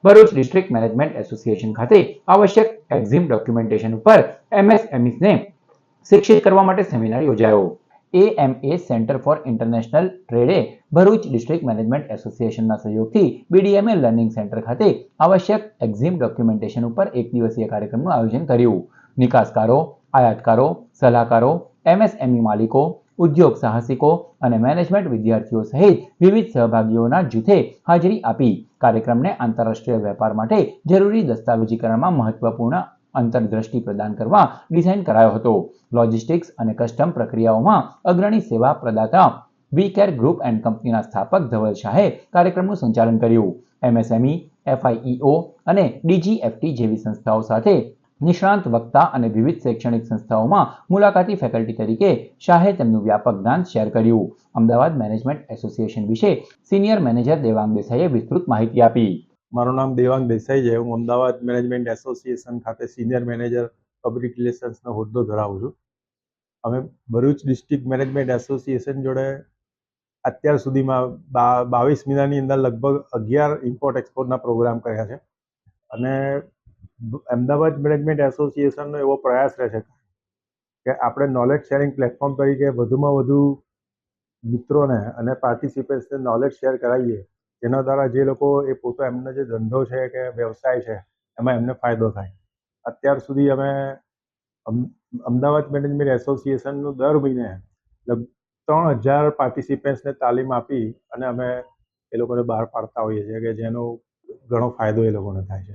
Bharuch district management association ખાતે આવશ્યક એક્ઝિમ documentation ઉપર એમએસએમઈસને શિક્ષિત કરવા માટે સેમિનાર યોજાયો. AMA સેન્ટર ફોર ઇન્ટરનેશનલ ટ્રેડે ભરૂચ ડિસ્ટ્રિક્ટ મેનેજમેન્ટ એસોસિએશનના સહયોગથી BDMA લર્નિંગ સેન્ટર ખાતે આવશ્યક એક્ઝિમ ડોક્યુમેન્ટેશન ઉપર એક દિવસીય કાર્યક્રમનું આયોજન કર્યું. નિકાસકારો, આયાતકારો, સલાહકારો, MSME માલિકો, ઉદ્યોગ સાહસિકો અને મેનેજમેન્ટ વિદ્યાર્થીઓ સહિત વિવિધ સહભાગીઓના જૂથે હાજરી આપી કાર્યક્રમને આંતરરાષ્ટ્રીય વેપાર માટે જરૂરી દસ્તાવેજીકરણમાં મહત્વપૂર્ણ અંતરદ્રષ્ટિ પ્રદાન કરવા ડિઝાઇન કરાયો હતો. લોજિસ્ટિક્સ અને કસ્ટમ પ્રક્રિયાઓમાં અગ્રણી સેવા પ્રદાતા વીકેર ગ્રુપ એન્ડ કંપનીના સ્થાપક ધવલ શાહે કાર્યક્રમનું સંચાલન કર્યું. MSME, FIEO અને DGFT જેવી સંસ્થાઓ સાથે નિષ્ણાંત વક્તા અને વિવિધ શૈક્ષણિક સંસ્થાઓમાં મુલાકાતી ફેકલ્ટી તરીકે શાહે તેમનું વ્યાપક જ્ઞાન શેર કર્યું. અમદાવાદ મેનેજમેન્ટ એસોસિએશન વિશે સિનિયર મેનેજર દેવાંગ દેસાઈએ વિસ્તૃત માહિતી આપી. મારું નામ દેવાંગ દેસાઈ છે. હું અમદાવાદ મેનેજમેન્ટ એસોસિએશન ખાતે સિનિયર મેનેજર પબ્લિક રિલેશન્સનો હોદ્દો ધરાવું છું. અમે ભરૂચ ડિસ્ટ્રિક્ટ મેનેજમેન્ટ એસોસિએશન જોડે અત્યાર સુધીમાં 22 મહિનાની અંદર લગભગ 11 ઇમ્પોર્ટ એક્સપોર્ટના પ્રોગ્રામ કર્યા છે અને અમદાવાદ મેનેજમેન્ટ એસોસિએશનનો એવો પ્રયાસ રહે છે કે આપણે નોલેજ શેરિંગ પ્લેટફોર્મ તરીકે વધુમાં વધુ મિત્રોને અને પાર્ટિસિપન્ટ્સને નોલેજ શેર કરાવીએ, જેના દ્વારા જે લોકો એ પોતે એમનો જે ધંધો છે કે વ્યવસાય છે એમાં એમને ફાયદો થાય. અત્યાર સુધી અમે અમદાવાદ મેનેજમેન્ટ એસોસિએશનનું દર મહિને 3000 પાર્ટિસિપન્ટ્સને તાલીમ આપી અને અમે એ લોકોને બહાર પાડતા હોઈએ છીએ કે જેનો ઘણો ફાયદો એ લોકોને થાય છે.